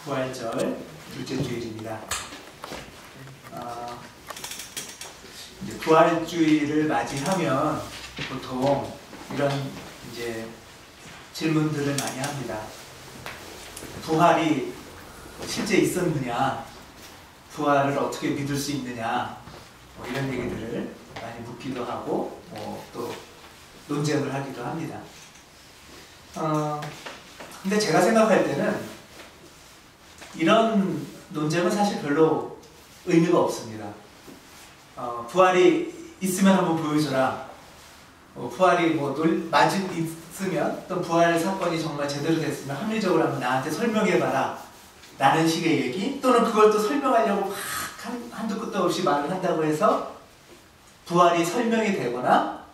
부활절 둘째 주일입니다. 이제 부활주일을 맞이하면 보통 이런 이제 질문들을 많이 합니다. 부활이 실제 있었느냐? 부활을 어떻게 믿을 수 있느냐? 뭐 이런 얘기들을 많이 묻기도 하고 또 논쟁을 하기도 합니다. 근데 제가 생각할 때는 이런 논쟁은 사실 별로 의미가 없습니다. 부활이 있으면 한번 보여줘라. 부활이 맞은 있으면 또 부활 사건이 정말 제대로 됐으면 합리적으로 한번 나한테 설명해봐라 라는 식의 얘기, 또는 그걸 또 설명하려고 막 한두 끝도 없이 말을 한다고 해서 부활이 설명이 되거나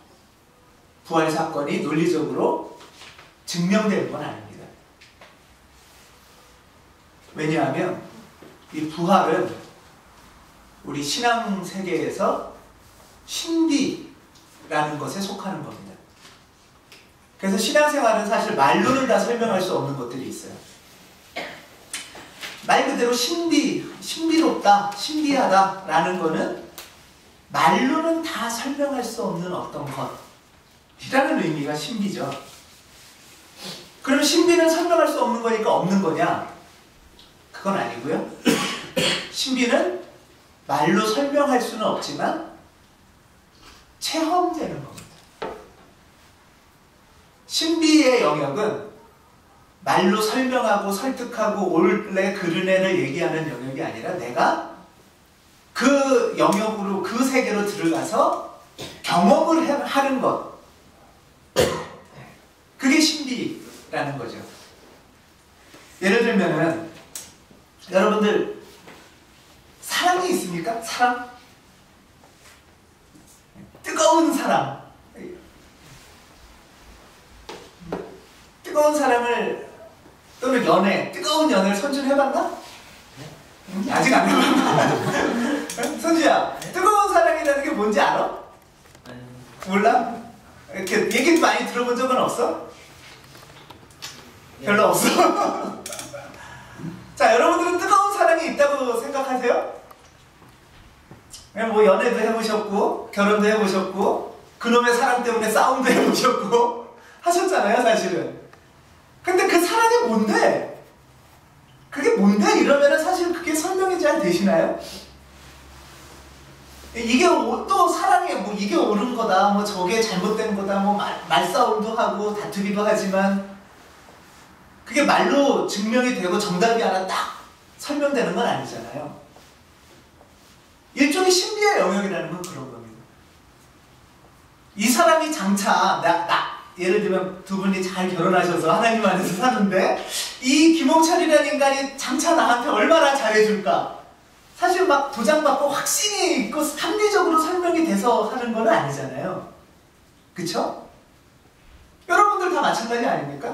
부활 사건이 논리적으로 증명되는 건 아닙니다. 왜냐하면 이 부활은 우리 신앙 세계에서 신비라는 것에 속하는 겁니다. 그래서 신앙생활은 사실 말로는 다 설명할 수 없는 것들이 있어요. 말 그대로 신비롭다, 신비하다라는 거는 말로는 다 설명할 수 없는 어떤 것이라는 의미가 신비죠. 그럼 신비는 설명할 수 없는 거니까 없는 거냐? 그건 아니고요. 신비는 말로 설명할 수는 없지만 체험되는 겁니다. 신비의 영역은 말로 설명하고 설득하고 올래 그르네를 얘기하는 영역이 아니라 내가 그 영역으로, 그 세계로 들어가서 경험을 하는 것, 그게 신비라는 거죠. 예를 들면은 여러분들 사랑이 있습니까? 사랑? 뜨거운 사랑. 뜨거운 사랑을, 또는 연애, 뜨거운 연애를 선주는 해봤나? 아직 안 해봤나? 선주야, 뜨거운 사랑이라는 게 뭔지 알아? 몰라? 이렇게 얘기 많이 들어본 적은 없어? 별로 없어? 자, 여러분들은 뜨거운 사랑이 있다고 생각하세요? 뭐 연애도 해보셨고, 결혼도 해보셨고, 그놈의 사랑 때문에 싸움도 해보셨고 하셨잖아요, 사실은. 근데 그 사랑이 뭔데? 그게 뭔데? 이러면은 사실 그게 설명이 잘 되시나요? 이게 또 사랑이 이게 옳은 거다, 저게 잘못된 거다, 말싸움도 하고 다투기도 하지만 그게 말로 증명이 되고 정답이 하나 딱 설명되는 건 아니잖아요. 일종의 신비의 영역이라는 건 그런 겁니다. 이 사람이 장차 예를 들면 두 분이 잘 결혼하셔서 하나님 안에서 사는데 이 김홍철이라는 인간이 장차 나한테 얼마나 잘해줄까? 사실 막 도장받고 확신이 있고 합리적으로 설명이 돼서 하는 건 아니잖아요. 그쵸? 여러분들 다 마찬가지 아닙니까?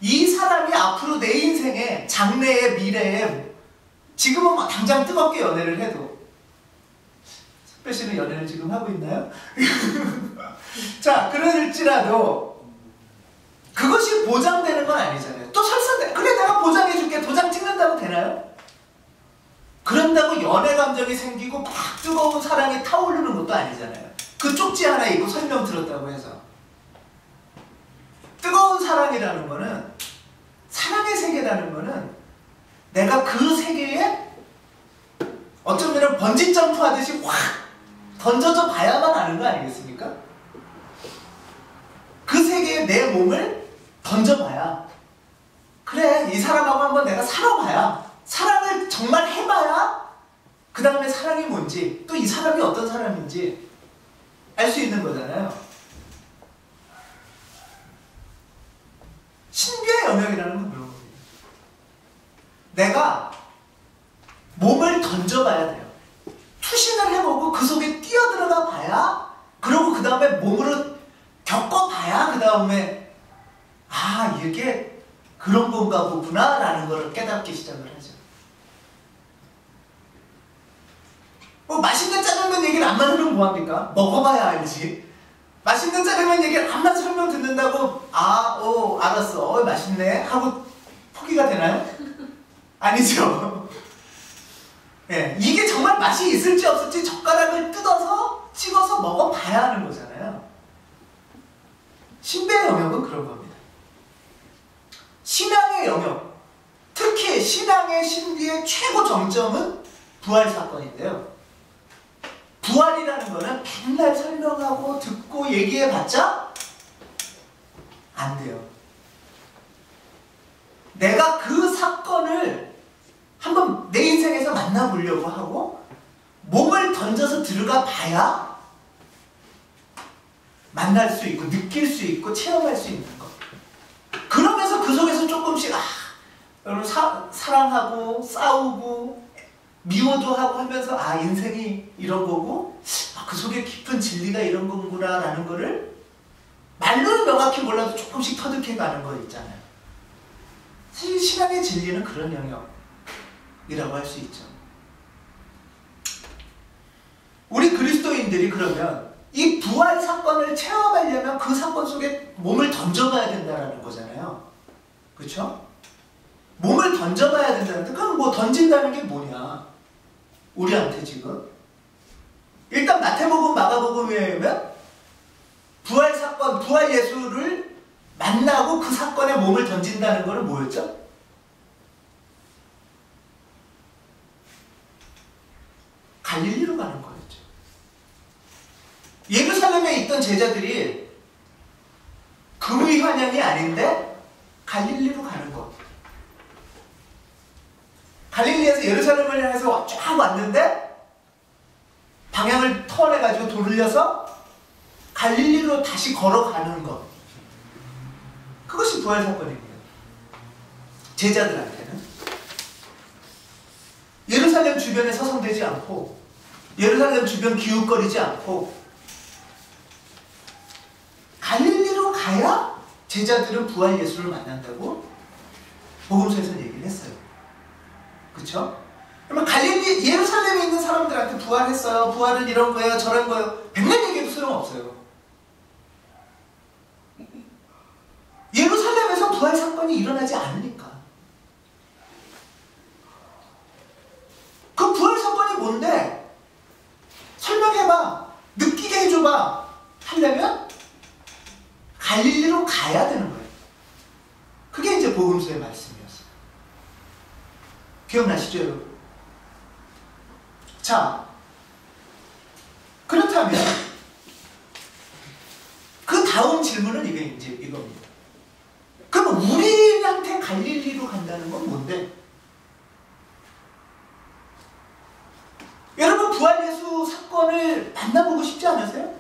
이 사람이 앞으로 내 인생에, 장래에, 미래에, 지금은 당장 뜨겁게 연애를 해도, 석배 씨는 연애를 지금 하고 있나요? 자, 그럴지라도 그것이 보장되는 건 아니잖아요. 또 설사 그래 내가 보장해줄게, 도장 찍는다고 되나요? 그런다고 연애 감정이 생기고 막 뜨거운 사랑이 타오르는 것도 아니잖아요. 그 쪽지 하나 읽고 설명 들었다고 해서. 뜨거운 사랑이라는 거는, 사랑의 세계라는 거는 내가 그 세계에 어쩌면 번지 점프 하듯이 확 던져져 봐야만 아는 거 아니겠습니까? 그 세계에 내 몸을 던져봐야, 그래 이 사람하고 한번 내가 살아봐야, 사랑을 정말 해봐야 그 다음에 사랑이 뭔지, 또 이 사람이 어떤 사람인지 알 수 있는 거잖아요. 신비의 영역이라는 건 그런 겁니다. 내가 몸을 던져봐야 돼요. 투신을 해보고 그 속에 뛰어들어가 봐야, 그리고 그 다음에 몸으로 겪어봐야 그 다음에 이게 그런 건가 보구나 라는 걸 깨닫기 시작을 하죠. 맛있는 짜장면 얘기를 안만 하면 뭐합니까? 먹어봐야 알지. 맛있는 짜장면 얘기를 안만 설명 듣는다고 알았어, 맛있네 하고 포기가 되나요? 아니죠. 예, 이게 정말 맛이 있을지 없을지 젓가락을 뜯어서 찍어서 먹어봐야 하는 거잖아요. 신비의 영역은 그런 겁니다. 신앙의 영역, 특히 신앙의 신비의 최고 정점은 부활 사건인데요. 부활이라는 거는 맨날 설명하고 듣고 얘기해봤자 안 돼요. 내가 그 사건을 한번 내 인생에서 만나보려고 하고 몸을 던져서 들어가 봐야 만날 수 있고 느낄 수 있고 체험할 수 있는 것. 그러면서 그 속에서 조금씩 여러분 사랑하고 싸우고 미워도 하고 하면서 인생이 이런 거고 그 속에 깊은 진리가 이런 거구나 라는 거를 말로는 명확히 몰라도 조금씩 터득해가는 거 있잖아요. 사실 신앙의 진리는 그런 영역이라고 할 수 있죠. 우리 그리스도인들이 그러면 이 부활 사건을 체험하려면 그 사건 속에 몸을 던져봐야 된다는 거잖아요. 그렇죠? 몸을 던져봐야 된다는데 그럼 뭐 던진다는 게 뭐냐? 우리한테 지금 일단 마태복음, 마가복음에 의하면 부활 사건, 부활 예수를 만나고 그 사건에 몸을 던진다는 거는 뭐였죠? 갈릴리로 가는 거였죠. 예루살렘에 있던 제자들이 금의 환영이 아닌데 갈릴리로 가는 거. 갈릴리에서 예루살렘을 향해서 쫙 왔는데 방향을 턴해가지고 돌려서 갈릴리로 다시 걸어가는 것. 그것이 부활 사건입니다. 제자들한테는 예루살렘 주변에 서성대지 않고 예루살렘 주변 기웃거리지 않고 갈릴리로 가야 제자들은 부활 예수를 만난다고 복음서에서는 얘기를 했어요. 그렇죠? 그러면 갈릴리, 예루살렘에 있는 사람들한테 부활했어요. 부활은 이런 거예요. 저런 거예요. 백날 얘기해도 소용없어요. 예루살렘에서 부활 사건이 일어나지 않으니까. 그 부활 사건이 뭔데? 설명해봐. 느끼게 해줘봐. 하려면 갈릴리로 가야 되는 거예요. 그게 이제 복음서의 말씀이었어요. 기억나시죠, 여러분? 자, 그렇다면 그 다음 질문은 이제 이겁니다. 그럼 우리한테 갈릴리로 간다는 건 뭔데? 여러분 부활 예수 사건을 만나보고 싶지 않으세요?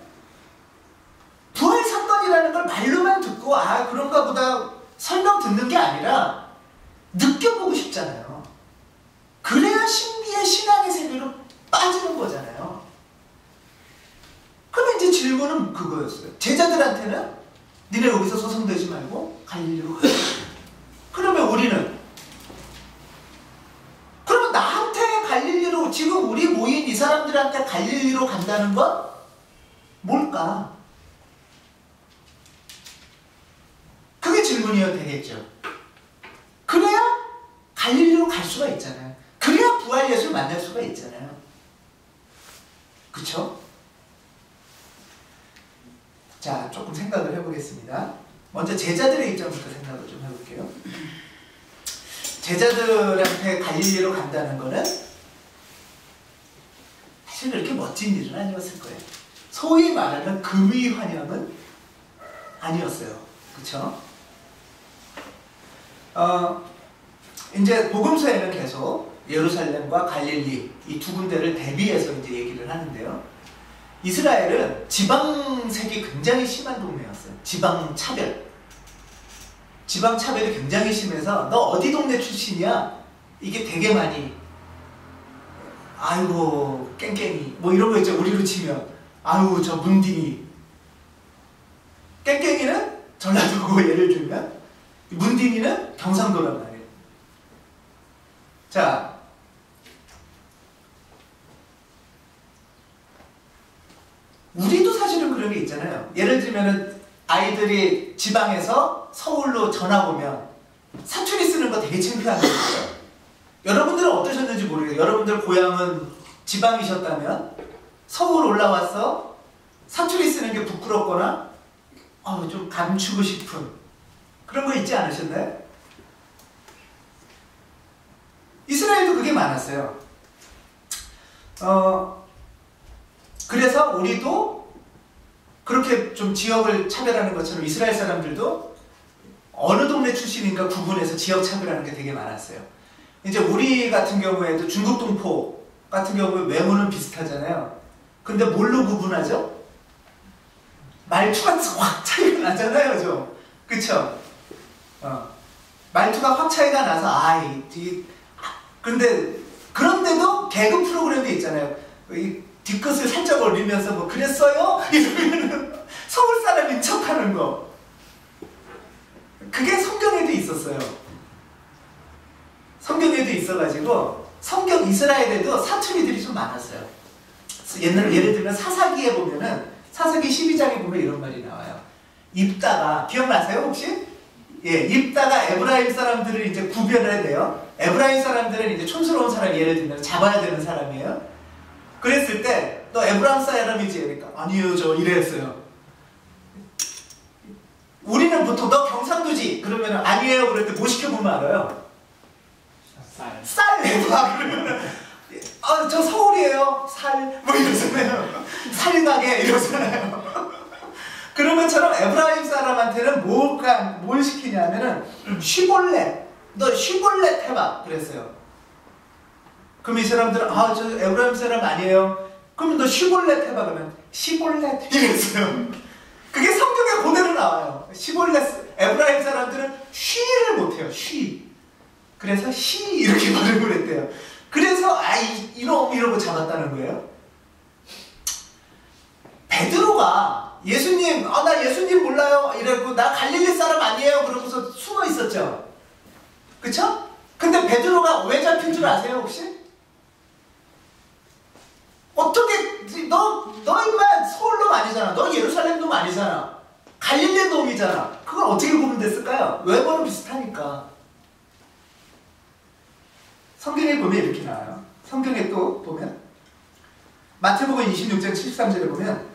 부활 사건이라는 걸 말로만 듣고 그런가 보다 설명 듣는 게 아니라 느껴보고 싶잖아요. 그래야 신비의 신앙의 세계로 빠지는 거잖아요. 그러면 이제 질문은 그거였어요. 제자들한테는 니네 여기서 소송되지 말고 갈릴리로 가자. 그러면 우리는 그러면 나한테 갈릴리로 지금 우리 모인 이 사람들한테 갈릴리로 간다는 건 뭘까? 그게 질문이어야 되겠죠. 그래야 갈릴리로 갈 수가 있잖아요. 그래야 부활 예수를 만날 수가 있잖아요. 그쵸? 자, 조금 생각을 해보겠습니다. 먼저 제자들의 입장부터 생각을 좀 해볼게요. 제자들한테 갈릴리로 간다는 거는 사실 그렇게 멋진 일은 아니었을 거예요. 소위 말하는 금의 환영은 아니었어요. 그쵸? 이제 복음서에는 계속 예루살렘과 갈릴리 이 두 군데를 대비해서 이제 얘기를 하는데요. 이스라엘은 지방색이 굉장히 심한 동네였어요. 지방차별이 굉장히 심해서 너 어디 동네 출신이야? 이게 되게 많이 아이고 깽깽이 뭐 이런 거 있죠. 우리로 치면 아유 저 문딩이. 깽깽이는 전라도고 예를 들면 문딩이는 경상도란 말이에요. 자, 우리도 사실은 그런 게 있잖아요. 예를 들면은 아이들이 지방에서 서울로 전학 오면 사투리 쓰는 거 되게 창피한 거 있어요. 여러분들은 어떠셨는지 모르겠어요. 여러분들 고향은 지방이셨다면 서울 올라와서 사투리 쓰는 게 부끄럽거나 좀 감추고 싶은 그런 거 있지 않으셨나요? 이스라엘도 그게 많았어요. 그래서 우리도 그렇게 좀 지역을 차별하는 것처럼 이스라엘 사람들도 어느 동네 출신인가 구분해서 지역 차별하는 게 되게 많았어요. 이제 우리 같은 경우에도 중국 동포 같은 경우에 외모는 비슷하잖아요. 근데 뭘로 구분하죠? 말투가 확 차이가 나잖아요, 좀. 그쵸? 말투가 확 차이가 나서, 근데, 그런데도 개그 프로그램이 있잖아요. 이 뒤끝을 살짝 올리면서 뭐, 그랬어요? 이러면은 서울 사람인 척 하는 거. 그게 성경에도 있었어요. 성경에도 있어가지고, 성경 이스라엘에도 사투리들이 좀 많았어요. 예를 들면 사사기에 보면은, 사사기 12장에 보면 이런 말이 나와요. 입다가, 기억나세요, 혹시? 예, 입다가 에브라임 사람들을 이제 구별해야 돼요. 에브라임 사람들은 이제 촌스러운 사람, 예를 들면 잡아야 되는 사람이에요. 그랬을 때, 너 에브라임 사람이지? 그러니까, 아니요, 저 이랬어요. 우리는 보통 너 경상도지? 그러면 아니에요. 그럴 때 뭐 시켜보면 알아요? 쌀 내봐. 그러면 저 서울이에요. 살 뭐 이러잖아요. 살가게 이러잖아요. 그런 것처럼 에브라임 사람한테는 뭘 시키냐면은 시볼렛. 너 시볼렛 해봐. 그랬어요. 그럼 이 사람들은 저 에브라임 사람 아니에요. 그러면 너 시볼렛 해봐. 그러면 시볼렛 이랬어요. 그게 성경에 그대로 나와요. 시볼렛. 에브라임 사람들은 쉬를 못해요. 쉬. 그래서 시 이렇게 발음을 했대요. 그래서 이러고 잡았다는 거예요. 베드로가 예수님 나 예수님 몰라요 이랬고 나 갈릴리 사람 아니에요 그러고서 숨어 있었죠. 그쵸? 근데 베드로가 왜 잡힌 줄 아세요 혹시? 어떻게 너 인마 서울 놈 아니잖아. 너 예루살렘 놈 아니잖아. 갈릴리 놈이잖아. 그걸 어떻게 구분됐을까요? 외모는 비슷하니까. 성경에 보면 이렇게 나와요. 성경에 또 보면 마태복음 26장 73절에 보면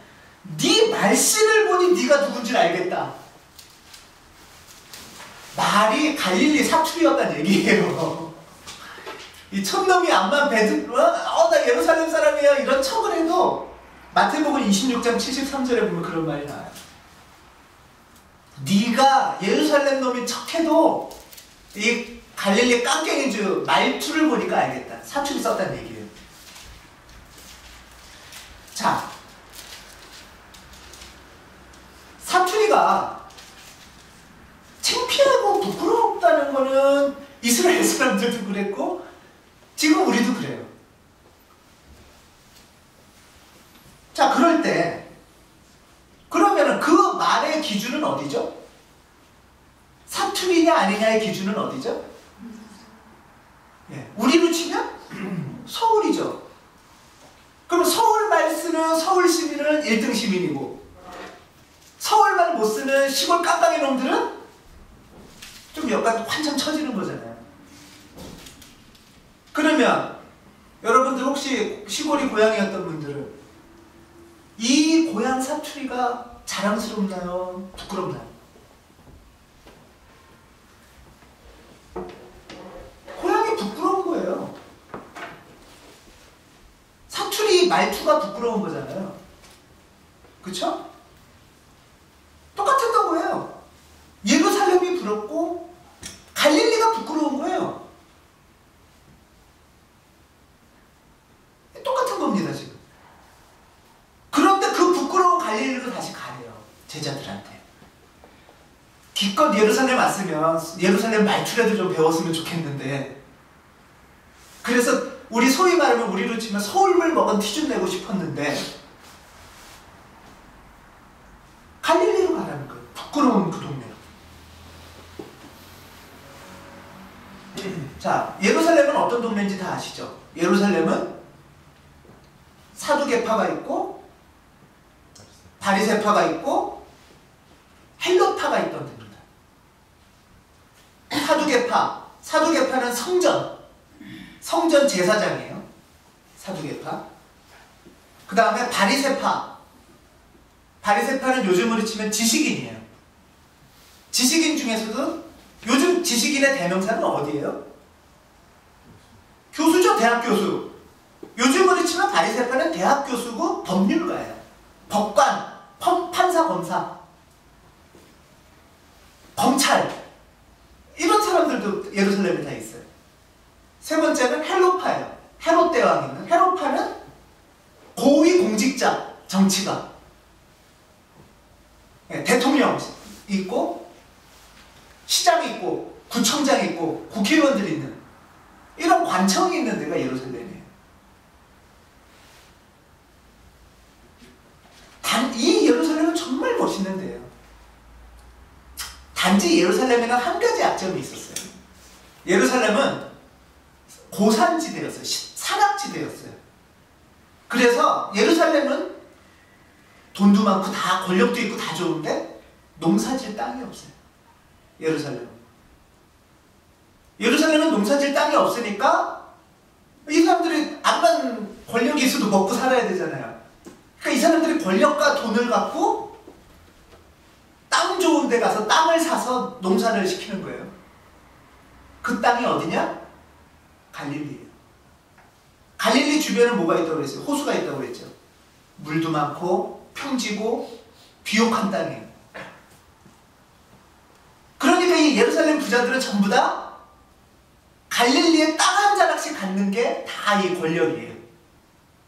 네 말씨를 보니 네가 누군지 알겠다. 말이 갈릴리 사투리였다는 얘기예요. 이 촌놈이 암만 베드로 나 예루살렘 사람이야 이런 척을 해도 마태복음 26장 73절에 보면 그런 말이 나와요. 네가 예루살렘 놈인 척해도 이 갈릴리 깡깽이주 말투를 보니까 알겠다. 사투리 썼다는 얘기예요. 자, 사투리가 창피하고 부끄럽다는 거는 이스라엘 사람들도 그랬고 지금 우리도 그래요. 자, 그럴 때 그러면은 그 말의 기준은 어디죠? 사투리냐 아니냐의 기준은 어디죠? 우리로 치면 서울이죠. 그럼 서울말 쓰는 서울 시민은 1등 시민이고 서울말 못 쓰는 시골 깜깜이 놈들은 좀 약간 환청 처지는 거잖아요. 그러면 여러분들 혹시 시골이 고향이었던 분들은 이 고향 사투리가 자랑스럽나요? 부끄럽나요? 고향이 부끄러운 거예요. 사투리 말투가 부끄러운 거잖아요. 그쵸? 똑같았던 거예요. 예루살렘이 부럽고 갈릴리가 부끄러운 거예요. 똑같은 겁니다 지금. 그런데 그 부끄러운 갈릴리로 다시 가래요. 제자들한테. 기껏 예루살렘 왔으면 예루살렘 말투라도 좀 배웠으면 좋겠는데 그래서 우리 소위 말하면 우리로 치면 서울물 먹은 티 좀 내고 싶었는데 갈릴리로 가라는 거예요. 부끄러운 그 동네로. 자, 예루살렘은 어떤 동네인지 다 아시죠? 예루살렘은 사두개파가 있고 바리새파가 있고 헬롯파가 있던 데입니다. 사두개파는 성전, 성전 제사장이에요. 사두개파. 그 다음에 바리새파. 바리새파는 요즘으로 치면 지식인이에요. 지식인 중에서도 요즘 지식인의 대명사는 어디예요? 교수죠. 대학 교수. 요즘으로 치면 바리새파는 대학 교수고 법률가예요. 법관, 판사, 검사, 검찰, 이런 사람들도 예루살렘에 다 있어요. 세 번째는 헬로파예요. 헤롯 대왕이 있는. 헬로파는 고위 공직자, 정치가. 네, 대통령 있고 시장이 있고 구청장이 있고 국회의원들이 있는 이런 관청이 있는 데가 예루살렘이에요. 이 예루살렘은 정말 멋있는 데예요. 단지 예루살렘에는 한 가지 약점이 있었어요. 예루살렘은 고산지대였어요. 산악지대였어요. 그래서 예루살렘은 돈도 많고 다 권력도 있고 다 좋은데 농사질 땅이 없어요. 예루살렘은 농사질 땅이 없으니까 이 사람들이 암만 권력이 있어도 먹고 살아야 되잖아요. 그러니까 이 사람들이 권력과 돈을 갖고 땅 좋은 데 가서 땅을 사서 농사를 시키는 거예요. 그 땅이 어디냐? 갈릴리예요. 갈릴리 주변에 뭐가 있다고 그랬어요? 호수가 있다고 그랬죠. 물도 많고 평지고 비옥한 땅이에요. 그러니까 이 예루살렘 부자들은 전부 다 갈릴리에 땅 한 자락씩 갖는 게 다 이 권력이에요.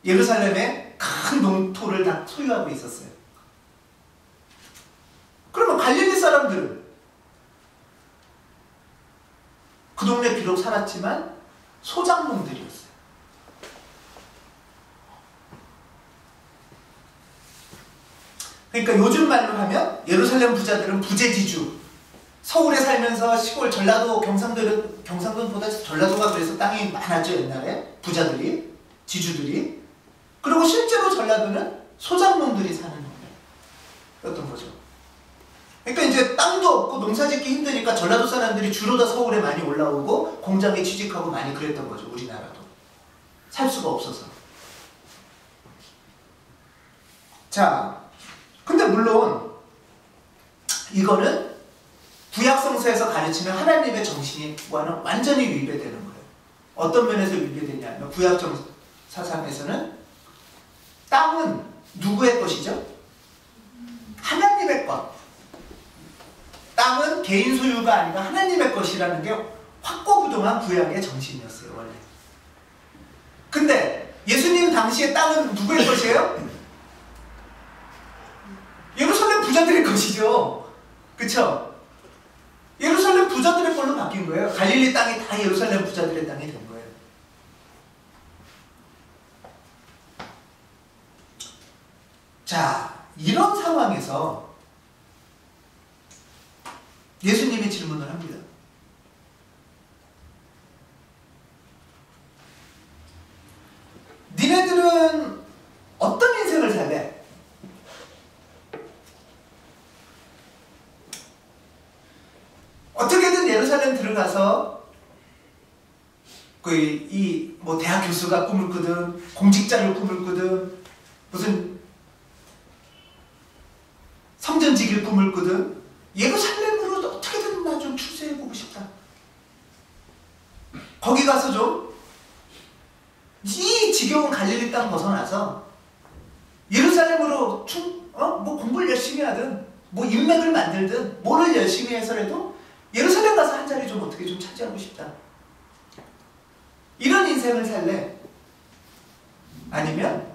예루살렘에 큰 농토를 다 소유하고 있었어요. 그러면 갈릴리 사람들은 그 동네 비록 살았지만 소작농들이었어요. 그러니까 요즘 말로 하면 예루살렘 부자들은 부재지주. 서울에 살면서 시골 전라도 경상도보다 전라도가 그래서 땅이 많았죠. 옛날에 부자들이, 지주들이. 그리고 실제로 전라도는 소작농들이 사는 동네였던 거죠. 그러니까 이제 땅도 없고 농사짓기 힘드니까 전라도 사람들이 주로 다 서울에 많이 올라오고 공장에 취직하고 많이 그랬던 거죠. 우리나라도 살 수가 없어서. 자, 근데 물론 이거는 구약성서에서 가르치는 하나님의 정신과는 완전히 위배되는 거예요. 어떤 면에서 위배되냐면 구약 사상에서는 땅은 누구의 것이죠? 하나님의 것. 땅은 개인 소유가 아니라 하나님의 것이라는 게 확고부동한 구약의 정신이었어요. 원래. 근데 예수님 당시에 땅은 누구의 것이에요? 예루살렘 부자들의 것이죠. 그쵸? 예루살렘 부자들의 걸로 바뀐 거예요. 갈릴리 땅이 다 예루살렘 부자들의 땅이 된 거예요. 자, 이런 상황에서 예수님이 질문을 합니다. 니네들은 어떤 인생을 살래? 어떻게든 예루살렘 들어가서 뭐 대학 교수가 꿈을 꾸든 공직자를 꿈을 꾸든 무슨 성전지기를 꿈을 꾸든 예루살렘으로 어떻게든 나 좀 출세해보고 싶다. 거기 가서 좀 이 지겨운 갈릴리 땅 벗어나서 예루살렘으로 뭐 공부를 열심히 하든 뭐 인맥을 만들든 뭐를 열심히 해서라도 예루살렘 가서 한 자리 좀 어떻게 좀 차지하고 싶다. 이런 인생을 살래? 아니면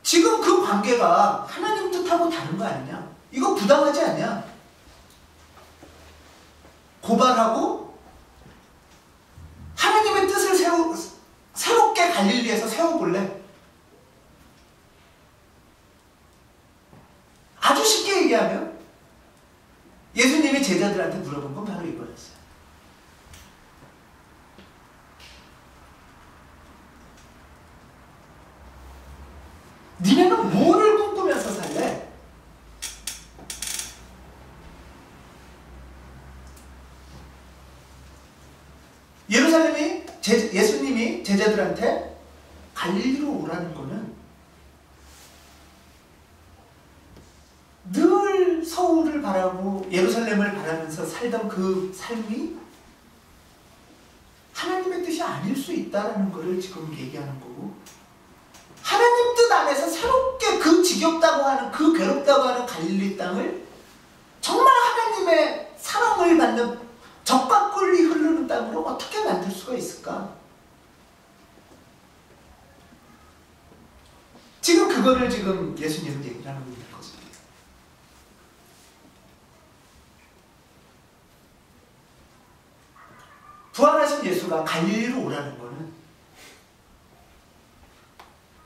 지금 그 관계가 하나님 뜻하고 다른 거 아니냐? 이거 부당하지 않냐? 고발하고 하나님의 뜻을 새롭게 갈릴리에서 세워볼래? 아주 쉽게 얘기하면 예수님이 제자들한테 물어본 건 바로 이거였어요. 니네는 뭐를 꿈꾸면서 살래? 예루살렘이 예수님이 제자들한테 갈릴리로 오라는 거는 늘 서울을 바라고 예루살렘을 바라면서 살던 그 삶이 하나님의 뜻이 아닐 수 있다는 것을 지금 얘기하는 거고, 하나님 뜻 안에서 새롭게 그 지겹다고 하는, 그 괴롭다고 하는 갈릴리 땅을 정말 하나님의 사랑을 받는 젖과 꿀이 흐르는 땅으로 어떻게 만들 수가 있을까? 지금 그거를 지금 예수님은 얘기를 하는 거죠. 부활하신 예수가 갈릴리로 오라는 것은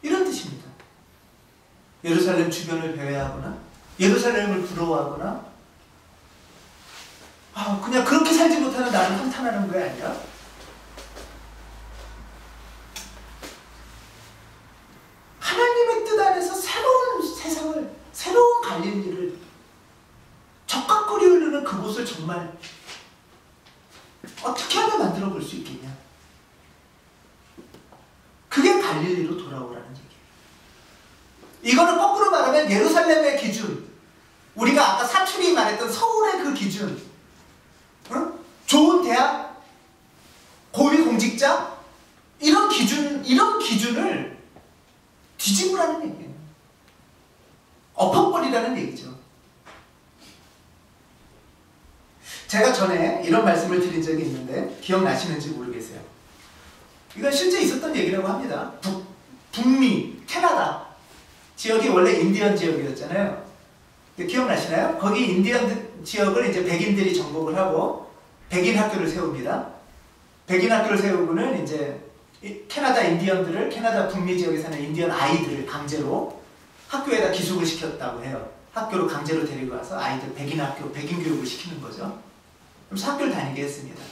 이런 뜻입니다. 예루살렘 주변을 배회하거나 예루살렘을 부러워하거나 그냥 그렇게 살지 못하는 나를 한탄하는 게 아니라 하나님의 뜻 안에서 새로운 세상을, 새로운 갈릴리를, 젖과 꿀이 흐르는 그곳을 정말 어떻게 하면 만들어 볼 수 있겠냐? 그게 갈릴리로 돌아오라는 얘기예요. 이거는 거꾸로 말하면 예루살렘의 기준, 우리가 아까 사출이 말했던 서울의 그 기준, 좋은 대학, 고위 공직자, 이런 기준을 뒤집으라는 얘기예요. 엎어버리라는 얘기죠. 제가 전에 이런 말씀을 드린 적이 있는데 기억나시는지 모르겠어요. 이건 실제 있었던 얘기라고 합니다. 북미, 캐나다 지역이 원래 인디언 지역이었잖아요. 기억나시나요? 거기 인디언 지역을 이제 백인들이 정복을 하고 백인 학교를 세웁니다. 백인 학교를 세우고는 이제 캐나다 인디언들을, 캐나다 북미 지역에 사는 인디언 아이들을 강제로 학교에다 기숙을 시켰다고 해요. 학교로 강제로 데리고 와서 아이들 백인 학교, 백인 교육을 시키는 거죠. 그래서 학교를 다니게 했습니다.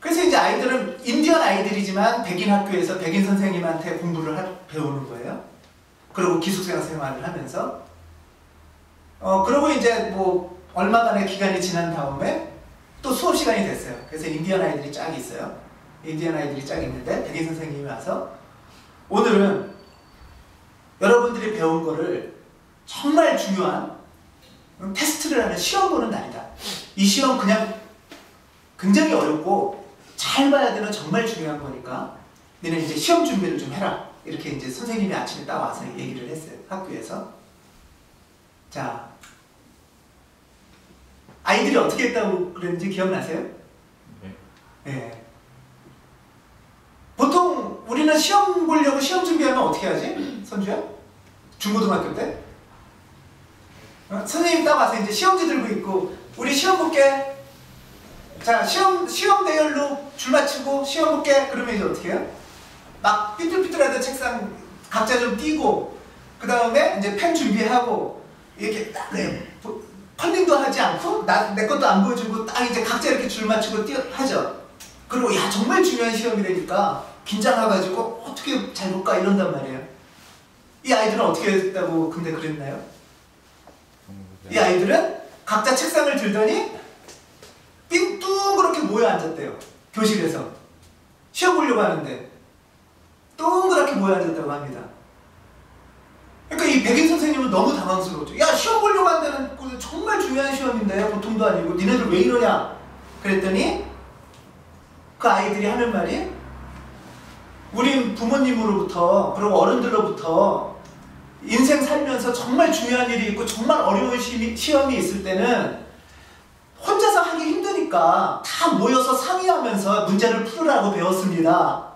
그래서 이제 아이들은 인디언 아이들이지만 백인 학교에서 백인 선생님한테 공부를 배우는 거예요. 그리고 기숙사 생활을 하면서 그러고 이제 뭐 얼마간의 기간이 지난 다음에 또 수업 시간이 됐어요. 그래서 인디언 아이들이 쫙 있어요. 인디언 아이들이 쫙 있는데 백인 선생님이 와서 오늘은 여러분들이 배운 거를 정말 중요한 테스트를 하는 시험 보는 날이다. 이 시험 그냥 굉장히 어렵고 잘 봐야 되는 정말 중요한 거니까 너는 이제 시험 준비를 좀 해라. 이렇게 이제 선생님이 아침에 딱 와서 얘기를 했어요. 학교에서. 자, 아이들이 어떻게 했다고 그랬는지 기억나세요? 네. 네. 보통 우리는 시험 보려고 시험 준비하면 어떻게 하지? 선주야? 중고등학교 때? 선생님이 딱 와서 이제 시험지 들고 있고 우리 시험 볼게. 자, 시험 대열로 줄 맞추고 시험 볼게. 그러면 이제 어떻게 해요? 막 삐뚤삐뚤하던 책상 각자 좀 띄고 그 다음에 이제 펜 준비하고 이렇게 딱 컬링도 하지 않고 내 것도 안 보여주고 딱 이제 각자 이렇게 줄 맞추고 하죠. 그리고 야 정말 중요한 시험이라니까 긴장해가지고 어떻게 잘 볼까 이런단 말이에요. 이 아이들은 어떻게 했다고 근데 그랬나요? 이 아이들은 각자 책상을 들더니 삥뚱그렇게 모여 앉았대요. 교실에서 시험 보려고 하는데 둥그렇게 모여 앉았다고 합니다. 그러니까 이 백인 선생님은 너무 당황스러웠죠. 야 시험 보려고 한다는 정말 중요한 시험인데 보통도 아니고 니네들 왜 이러냐 그랬더니 그 아이들이 하는 말이 우리 부모님으로부터 그리고 어른들로부터 인생 살면서 정말 중요한 일이 있고 정말 어려운 시험이 있을 때는 혼자서 하기 힘드니까 다 모여서 상의하면서 문제를 풀으라고 배웠습니다.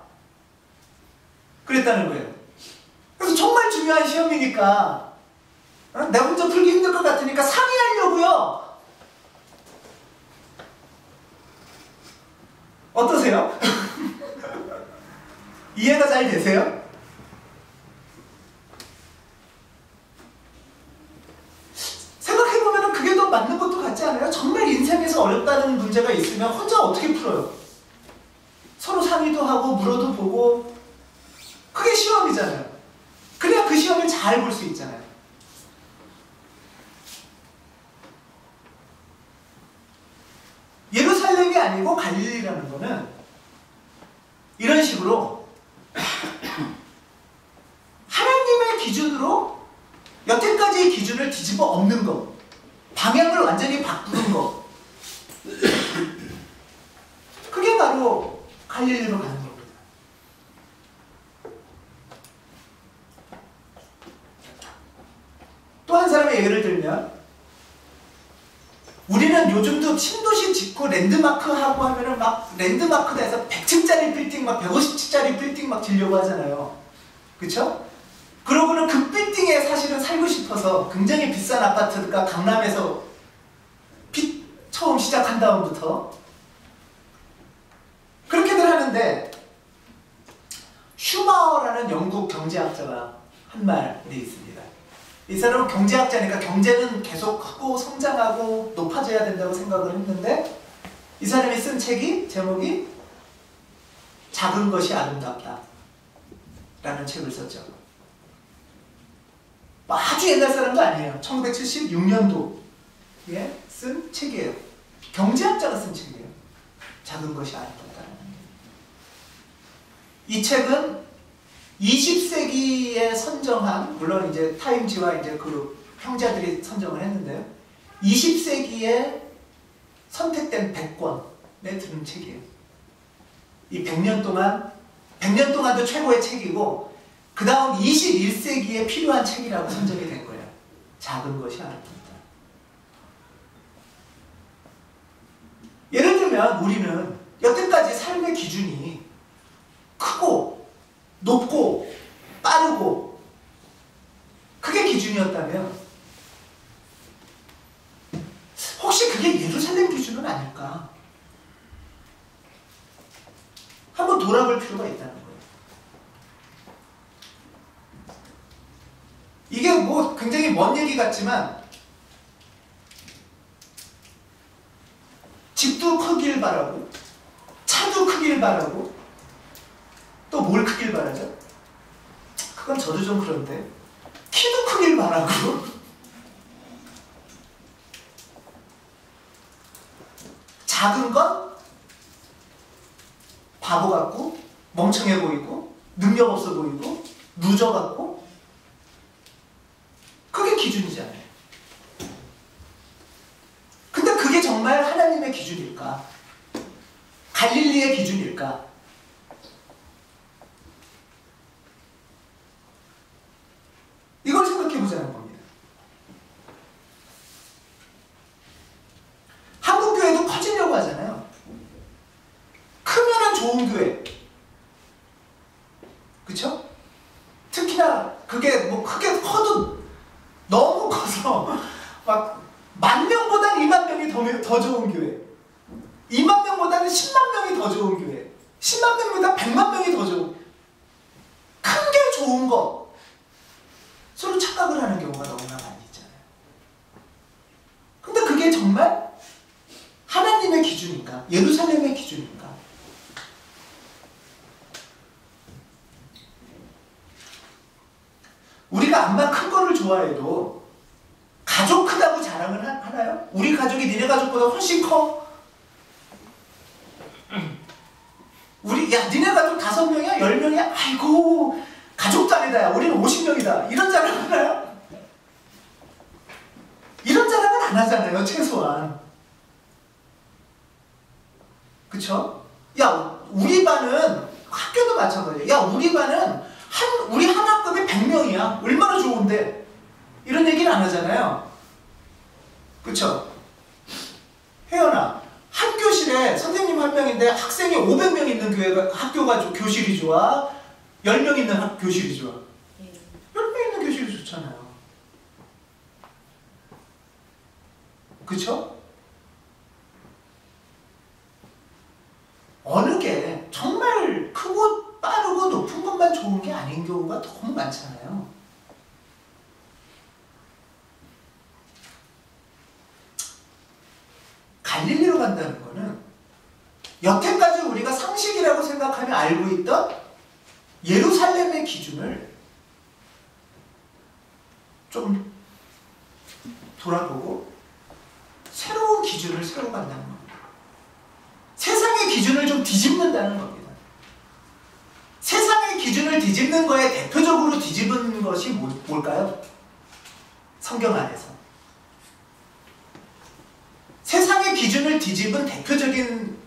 그랬다는 거예요. 그래서 정말 중요한 시험이니까 내가 혼자 풀기 힘들 것 같으니까 상의하려고요. 어떠세요? 이해가 잘 되세요? 생각해보면 그게 더 맞는 것도 같지 않아요? 정말 인생에서 어렵다는 문제가 있으면 혼자 어떻게 풀어요? 서로 상의도 하고 물어도 보고 그게 시험이잖아요. 그래야 그 시험을 잘 볼 수 있잖아요. 예루살렘이 아니고 갈릴리라는 거는 이런 식으로 하나님의 기준으로 여태까지의 기준을 뒤집어 엎는 거, 방향을 완전히 바꾸는 거, 그게 바로 갈릴리로 가는 겁니다. 또 한 사람의 예를 들면, 우리는 요즘도 신도시 짓고 랜드마크 하고 하면은 막 랜드마크에서 100층짜리 빌딩 막 150층짜리 빌딩 막 지려고 하잖아요. 그쵸? 그러고는 그 빌딩에 사실은 살고 싶어서 굉장히 비싼 아파트가 강남에서 처음 시작한 다음부터 그렇게들 하는데, 슈마어라는 영국 경제학자가 한 말이 있습니다. 이 사람은 경제학자니까 경제는 계속 크고 성장하고 높아져야 된다고 생각을 했는데, 이 사람이 쓴 책이 제목이 작은 것이 아름답다 라는 책을 썼죠. 아주 옛날 사람도 아니에요. 1976년도에 쓴 책이에요. 경제학자가 쓴 책이에요. 작은 것이 아름답다라는. 이 책은 20세기에 선정한, 물론 이제 타임지와 이제 그 평자들이 선정을 했는데요. 20세기에 선택된 100권에 드는 책이에요. 이 100년 동안도 최고의 책이고, 그 다음 21세기에 필요한 책이라고 선정이 된 거예요. 작은 것이 아름답다. 예를 들면 우리는 여태까지 삶의 기준이 크고 높고 빠르고 그게 기준이었다면, 혹시 그게 예루살렘 기준은 아닐까? 한번 돌아볼 필요가 있다는 거예요. 이게 뭐 굉장히 먼 얘기 같지만, 집도 크길 바라고, 차도 크길 바라고, 또 뭘 크길 바라죠? 그건 저도 좀 그런데, 키도 크길 바라고, 작은 건 바보 같고 멍청해 보이고 능력 없어 보이고 루저 같고, 그게 기준이잖아요. 근데 그게 정말 하나님의 기준일까? 갈릴리의 기준일까? 이걸 생각해보자는 겁니다. 한국 교회도 커지려고 하잖아요. 크면은 좋은 교회, 그쵸? 특히나 그게 뭐 크게 커도 너무 커서 막 10,000명보다는 20,000명이 더 좋은 교회, 20,000명보다는 100,000명이 더 좋은 교회, 100,000명보다 1,000,000명이 더 좋은, 큰 게 좋은 거 서로 착각을 하는 경우가 너무나 많이 있잖아요. 근데 그게 정말 하나님의 기준인가? 예루살렘의 기준인가? 우리가 암만 큰 거를 좋아해도 가족 크다고 자랑을 하나요? 우리 가족이 니네 가족보다 훨씬 커? 야, 니네 가족 5명이야? 10명이야? 아이고, 가족도 아니다. 야, 우리는 50명이다. 이런 자랑 하나요? 이런 자랑은 안 하잖아요, 최소한. 그쵸? 야, 우리 반은, 학교도 마찬가지야. 야, 우리 반은 우리 한 학급에 100명이야. 얼마나 좋은데. 이런 얘기는 안 하잖아요. 그쵸? 혜연아, 한 교실에 선생님 1명인데 학생이 500명 있는 학교가 교실이 좋아? 10명 있는 교실이 좋아? 10명 있는 교실이 좋잖아요. 그쵸? 어느 게 정말 크고 빠르고 높은 것만 좋은 게 아닌 경우가 너무 많잖아요. 갈릴리로 간다는 거는 여태까지 우리가 상식이라고 생각하며 알고 있던 예루살렘의 기준을 좀 돌아보고 새로운 기준을 새로 간다는 겁니다. 기준을 좀 뒤집는다는 겁니다. 세상의 기준을 뒤집는 거에 대표적으로 뒤집은 것이 뭘까요? 성경 안에서. 세상의 기준을 뒤집은 대표적인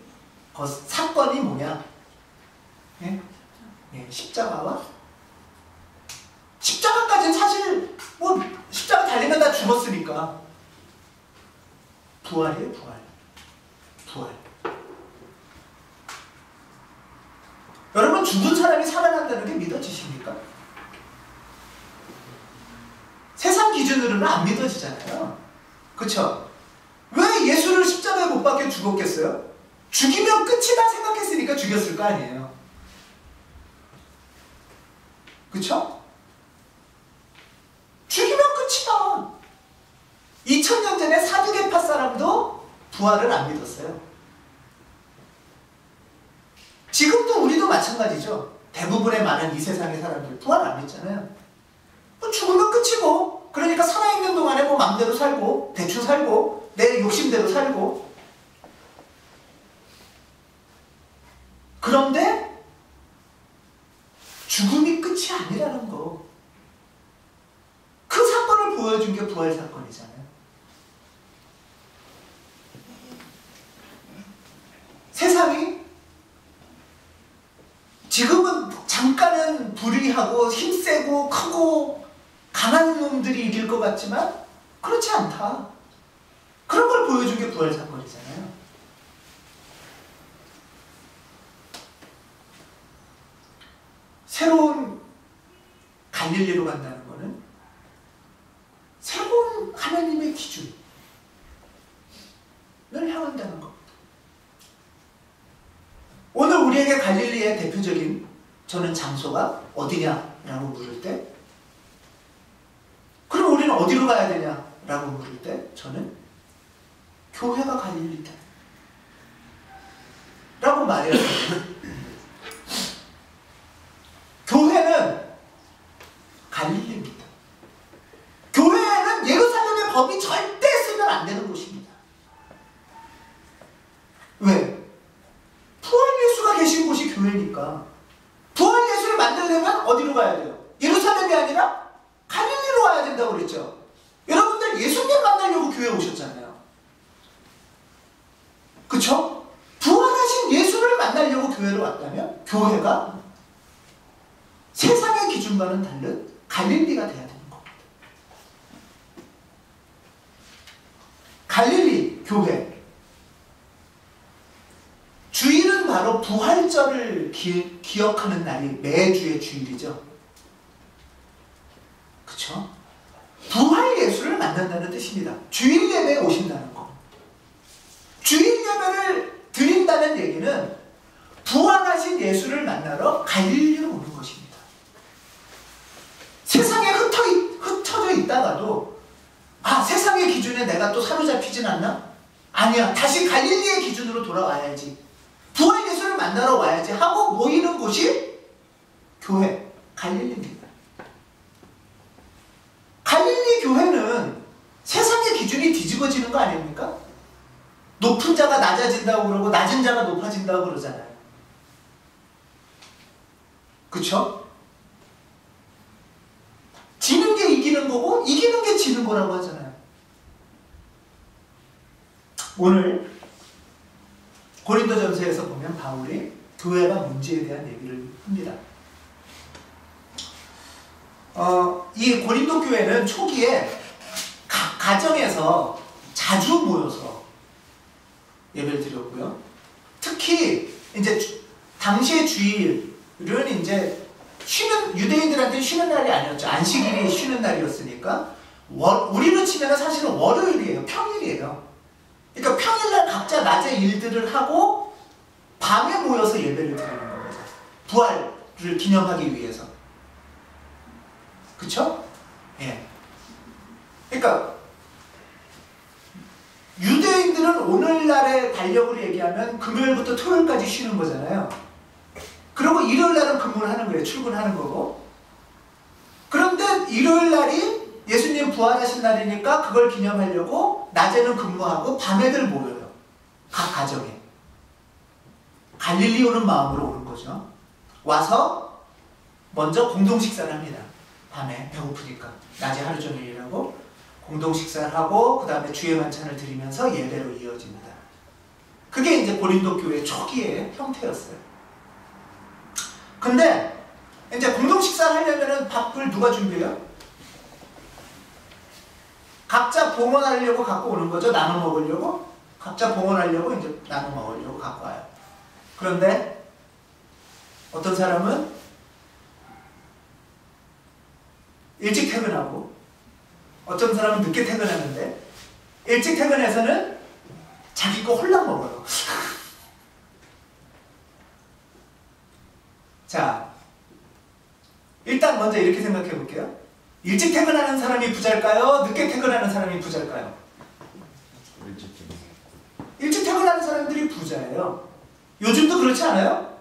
사건이 뭐냐? 예? 예, 십자가와? 십자가까지는 사실 뭐 십자가 달리면 다 죽었으니까. 부활이에요, 부활. 부활. 여러분, 죽은 사람이 살아난다는 게 믿어지십니까? 세상 기준으로는 안 믿어지잖아요. 그쵸? 왜 예수를 십자가에 못 박혀 죽었겠어요? 죽이면 끝이다 생각했으니까 죽였을 거 아니에요. 그쵸? 죽이면 끝이다. 2000년 전에 사두개파 사람도 부활을 안 믿었어요. 지금도 우리도 마찬가지죠. 대부분의 많은 이 세상의 사람들 부활 안 믿잖아요. 뭐 죽으면 끝이고, 그러니까 살아있는 동안에 뭐 맘대로 살고, 대충 살고, 내 욕심대로 살고. 그런데 죽음이 끝이 아니라는 거. 그 사건을 보여준 게 부활 사건이잖아요. 세상이 지금은 잠깐은 불의하고 힘세고 크고 강한 놈들이 이길 것 같지만 그렇지 않다. 그런 걸 보여준 게 부활 사건이잖아요. 새로운 갈릴리로 간다는 거는 새로운 하나님의 기준을 향한다는 겁니다. 오늘 우리에게 갈릴리의 대표적인 저는 장소가 어디냐라고 물을 때, 그럼 우리는 어디로 가야 되냐라고 물을 때 저는 교회가 갈릴리다 라고 말해야 돼요. 교회는 갈릴리입니다. 교회는 예루살렘의 법이 절대 쓰면 안 되는 곳입니다. 왜? 부활 예수가 계신 곳이 교회니까. 부활 예수를 만들려면 어디로 가야 돼요? 예루살렘이 아니라 갈릴리로 와야 된다고 그랬죠. 여러분들 예수님 만나려고 교회 오셨잖아요. 그쵸? 부활하신 예수를 만나려고 교회로 왔다면 교회가 세상의 기준과는 다른 갈릴리가 돼야 되는 겁니다. 갈릴리 교회. 주일은 바로 부활절을 기억하는 날이 매주의 주일이죠. 그쵸? 부활 예수를 만난다는 뜻입니다. 주일 예배에 오신다는 거. 주일 예배를 드린다는 얘기는 부활하신 예수를 만나러 갈릴리로 오는 것입니다. 세상에 흩어져 있다가도 세상의 기준에 내가 또 사로잡히진 않나? 아니야. 다시 갈릴리의 기준으로 돌아와야지. 부활 예수를 만나러 와야지 하고 모이는 곳이 교회, 갈릴리입니다. 갈릴리 교회는 세상의 기준이 뒤집어지는 거 아닙니까? 높은 자가 낮아진다고 그러고 낮은 자가 높아진다고 그러잖아요. 그쵸? 지는 게 이기는 거고 이기는 게 지는 거라고 하잖아요. 오늘 고린도전서에서 보면 바울이 교회가 문제에 대한 얘기를 합니다. 이 고린도 교회는 초기에 각 가정에서 자주 모여서 예배를 드렸고요. 특히 이제 당시의 주일은 이제 유대인들한테 쉬는 날이 아니었죠. 안식일이 쉬는 날이었으니까 우리로 치면 사실은 월요일이에요. 평일이에요. 그러니까 평일날 각자 낮에 일들을 하고 밤에 모여서 예배를 드리는 겁니다. 부활을 기념하기 위해서. 그쵸? 예. 그러니까 유대인들은 오늘날의 달력으로 얘기하면 금요일부터 토요일까지 쉬는 거잖아요. 그리고 일요일날은 근무를 하는 거예요. 출근하는 거고. 그런데 일요일날이 예수님 부활하신 날이니까 그걸 기념하려고 낮에는 근무하고 밤에들 모여요. 각 가정에. 갈릴리 오는 마음으로 오는 거죠. 와서 먼저 공동 식사를 합니다. 밤에 배고프니까 낮에 하루 종일 일하고 공동 식사를 하고 그 다음에 주의 만찬을 드리면서 예배로 이어집니다. 그게 이제 고린도 교회 초기의 형태였어요. 근데 이제 공동 식사를 하려면은 밥을 누가 준비해요? 각자 봉헌하려고 갖고 오는 거죠. 나눠 먹으려고. 각자 봉헌하려고 이제 나눠 먹으려고 갖고 와요. 그런데 어떤 사람은 일찍 퇴근하고 어떤 사람은 늦게 퇴근하는데 일찍 퇴근해서는 자기 거 홀랑 먹어요. 자, 일단 먼저 이렇게 생각해 볼게요. 일찍 퇴근하는 사람이 부자일까요? 늦게 퇴근하는 사람이 부자일까요? 일찍 퇴근하는 사람들이 부자예요. 요즘도 그렇지 않아요?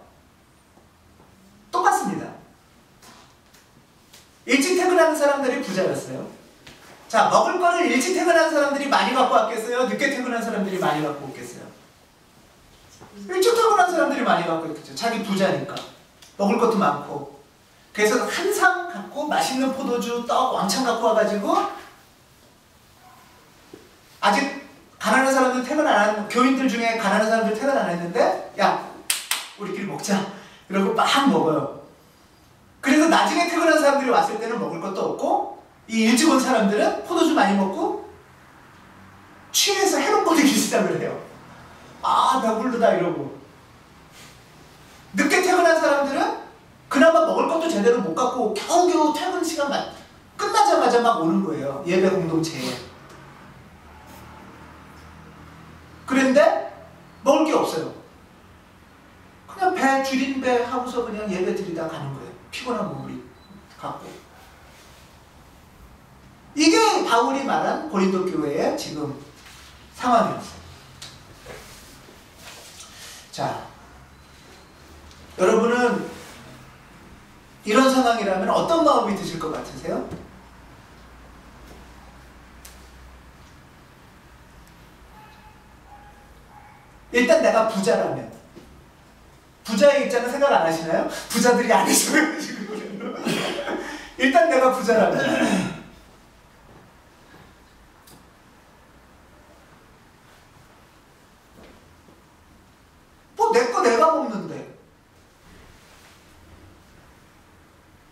똑같습니다. 일찍 퇴근하는 사람들이 부자였어요. 자, 먹을 거를 일찍 퇴근하는 사람들이 많이 갖고 왔겠어요? 늦게 퇴근한 사람들이 많이 갖고 왔겠어요? 일찍 퇴근한 사람들이 많이 갖고 왔겠죠. 자기 부자니까. 먹을 것도 많고. 그래서 한 상 갖고 맛있는 포도주, 떡 왕창 갖고 와가지고 아직 가난한 사람들 퇴근 안 한, 교인들 중에 가난한 사람들 퇴근 안 했는데 야, 우리끼리 먹자. 이러고 막 먹어요. 그래서 나중에 퇴근한 사람들이 왔을 때는 먹을 것도 없고 이 일찍 온 사람들은 포도주 많이 먹고 취해서 해롱거리기 시작을 해요. 아, 배부르다 이러고. 늦게 퇴근한 사람들은 그나마 먹을 것도 제대로 못 갖고 겨우겨우 퇴근 시간만 끝나자마자 막 오는 거예요. 예배 공동체에. 그런데 먹을 게 없어요. 그냥 배 줄인 배 하고서 그냥 예배 드리다 가는 거예요. 피곤한 몸을 갖고. 이게 바울이 말한 고린도 교회의 지금 상황이었어요. 자, 여러분은 이런 상황이라면 어떤 마음이 드실 것 같으세요? 일단 내가 부자라면, 부자의 입장은 생각 안 하시나요? 부자들이 아니시고요 지금. 일단 내가 부자라면 뭐 내 거 내가 먹는데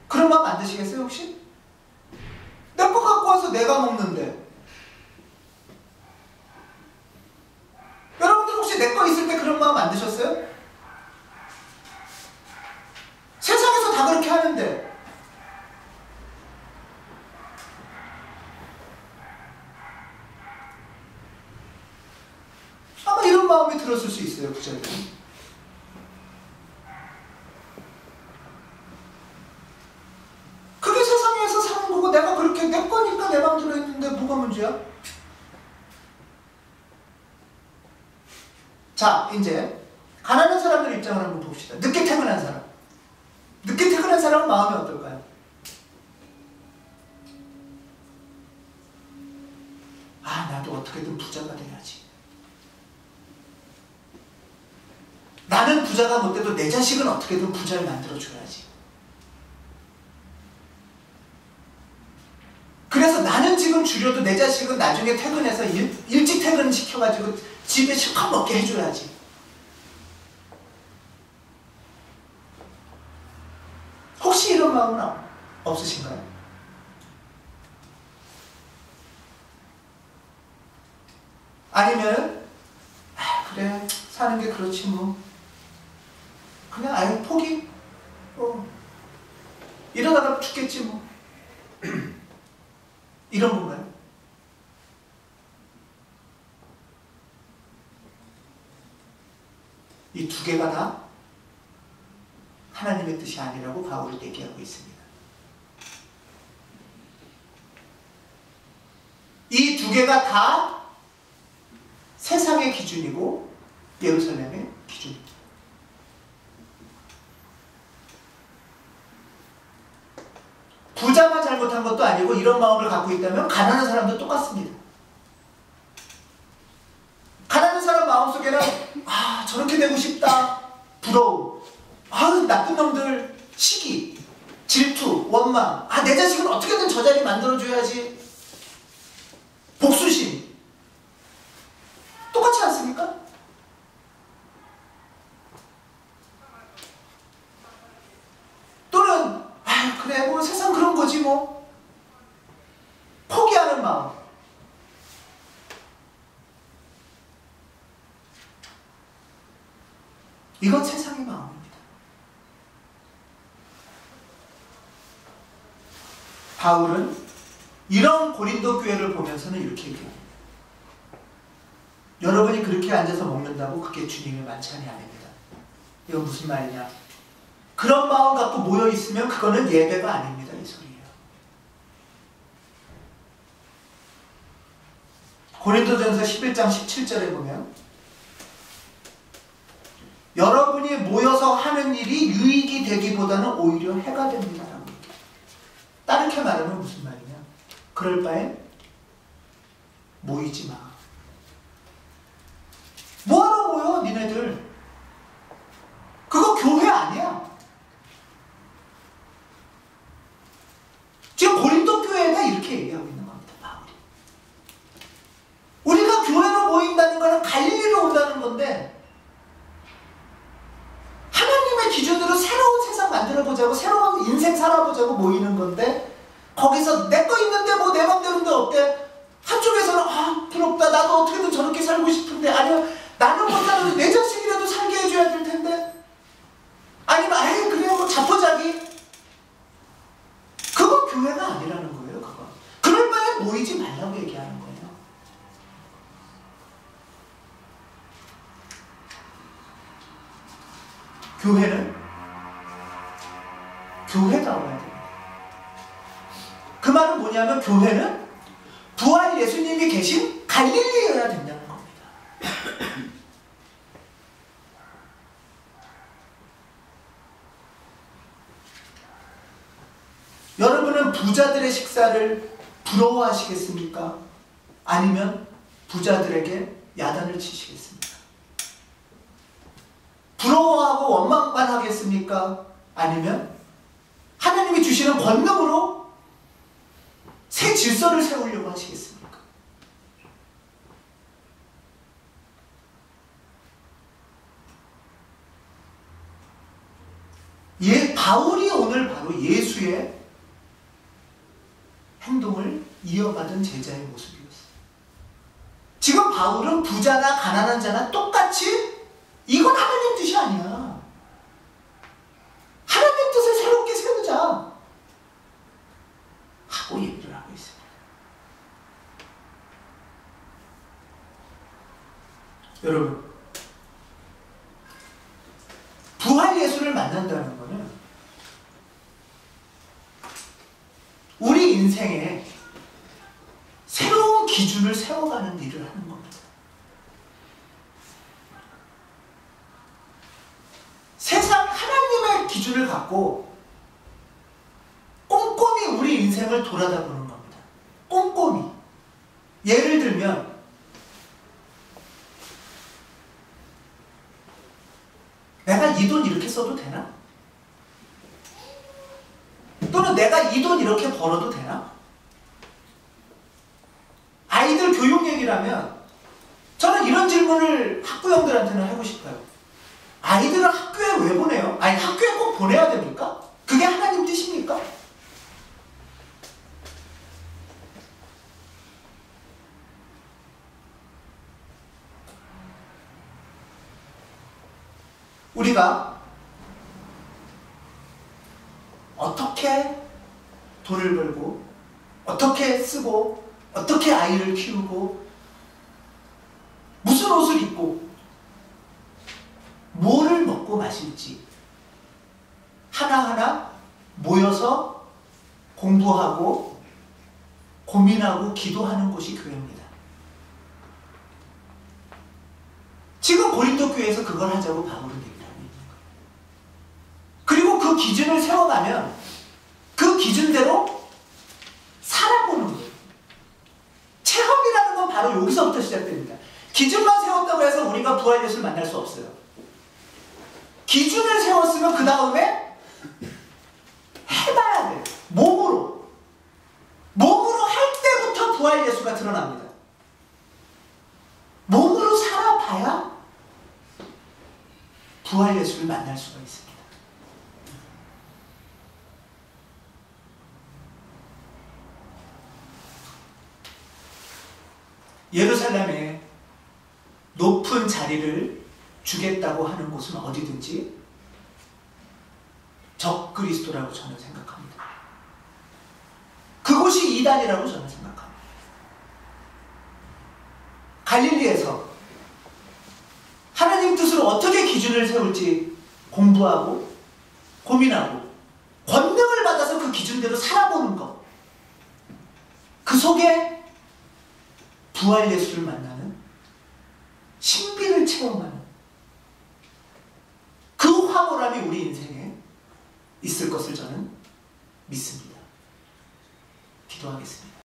그런 마음 안 드시겠어요 혹시? 내 거 갖고 와서 내가 먹는데. 여러분들 혹시 내 거 있을 때 그런 마음 안 드셨어요? 세상에서 다 그렇게 하는데 아마 이런 마음이 들었을 수 있어요, 부자들은. 그게 세상에서 사는 거고 내가 그렇게 내 거니까 내 마음대로 했는데 뭐가 문제야? 자, 이제 가난한 사람들 입장을 한번 봅시다. 늦게 퇴근한 사람. 늦게 퇴근한 사람은 마음이 어떨까요? 아, 나도 어떻게든 부자가 돼야지. 나는 부자가 못 돼도 내 자식은 어떻게든 부자를 만들어줘야지. 그래서 나는 지금 줄여도 내 자식은 나중에 퇴근해서 일찍 퇴근시켜가지고 집에 실컷 먹게 해줘야지. 혹시 이런 마음은 없으신가요? 아니면 그래 사는 게 그렇지 뭐 그냥 아예 포기? 이러다가 죽겠지 뭐 이런 건가요? 이 두 개가 다 하나님의 뜻이 아니라고 바울은 얘기하고 있습니다. 이 두 개가 다 세상의 기준이고 예루살렘의 기준입니다. 부자만 잘못한 것도 아니고 이런 마음을 갖고 있다면 가난한 사람도 똑같습니다. 가난한 사람 마음속에는 아 저렇게 되고 싶다. 부러움, 나쁜 놈들, 시기, 질투, 원망, 내 자식은 어떻게든 저 자리 만들어줘야지, 복수심. 똑같지 않습니까? 또는 그래 뭐 세상 그런 거지 뭐, 포기하는 마음. 이건 세상의 마음입니다. 바울은 이런 고린도 교회를 보면서는 이렇게 얘기합니다. 여러분이 그렇게 앉아서 먹는다고 그게 주님의 만찬이 아닙니다. 이건 무슨 말이냐? 그런 마음 갖고 모여 있으면 그거는 예배가 아닙니다. 이 소리예요. 고린도전서 11장 17절에 보면 여러분이 모여서 하는 일이 유익이 되기보다는 오히려 해가 됩니다. 다르게 말하면 무슨 말이냐? 그럴 바엔 모이지 마. 뭐하러 모여 니네들? 그거 교회 아니야. 지금 고린도 교회가 이렇게 얘기하고 있는 겁니다. 바울이. 우리가 교회로 모인다는 거는 갈릴리로 온다는 건데, 하나님의 기준으로 새로운 세상 만들어보자고, 새로운 인생 살아보자고 모이는 건데, 거기서 내 거 있는데 뭐 내 맘대로인데 어때? 한쪽에서는 부럽다, 나도 어떻게든 저렇게 살고 싶은데, 아니면 나는 못하는데 내 자식이라도 살게 해줘야 될 텐데, 아니면 그래 뭐 자포자기. 그건 교회가 아니라는 거예요. 그건. 그럴 바에 모이지 말라고 얘기하는 거예요. 교회는 교회다워야 됩니다. 그 말은 뭐냐면 교회는 부활 예수님이 계신 갈릴리여야 된다는 겁니다. 여러분은 부자들의 식사를 부러워하시겠습니까? 아니면 부자들에게 야단을 치시겠습니까? 부러워하고 원망만 하겠습니까? 아니면 하나님이 주시는 권능으로 새 질서를 세우려고 하시겠습니까? 바울이 오늘 바로 예수의 행동을 이어받은 제자의 모습이었어요. 지금 바울은 부자나 가난한 자나 똑같이 이건 하나님 뜻이 아니야. 하나님 뜻을 새롭게 세우자 하고 얘기를 하고 있습니다. 여러분, 부활 예수를 만난다는 것은 우리 인생에 새로운 기준을 세워가는 일을 하는 겁니다. 세상 하나님의 기준을 갖고 꼼꼼히 우리 인생을 돌아다보는 겁니다. 꼼꼼히. 예를 들면 내가 이 돈 이렇게 써도 되나? 또는 내가 이 돈 이렇게 벌어도 되나? 아이들 교육 얘기라면 저는 이런 질문을 학부형들한테는 하고 싶어요. 아이들을 학교에 왜 보내요? 아니, 학교에 꼭 보내야 됩니까? 그게 하나님 뜻입니까? 우리가 어떻게 돈을 벌고 어떻게 쓰고 어떻게 아이를 키우고 무슨 옷을 입고 뭐를 먹고 마실지 하나하나 모여서 공부하고 고민하고 기도하는 곳이 교회입니다. 지금 고린도 교회에서 그걸 하자고 바울은 얘기를 하고 있는 거예요. 그리고 그 기준을 세워가면 그 기준대로 살아보는 거예요. 체험이라는 건 바로 여기서부터 시작됩니다. 기준만 세웠다고 해서 우리가 부활 예수를 만날 수 없어요. 기준을 세웠으면 그 다음에 해봐야 돼. 몸으로 할 때부터 부활 예수가 드러납니다. 몸으로 살아봐야 부활 예수를 만날 수가 있습니다. 예루살렘에 높은 자리를 주겠다고 하는 곳은 어디든지 적그리스도라고 저는 생각합니다. 그곳이 이단이라고 저는 생각합니다. 갈릴리에서 하나님 뜻으로 어떻게 기준을 세울지 공부하고 고민하고 권능을 받아서 그 기준대로 살아보는 것, 그 속에 부활 예수를 만나는 신비를 체험하는 그 황홀함이 우리 인생에 있을 것을 저는 믿습니다. 기도하겠습니다.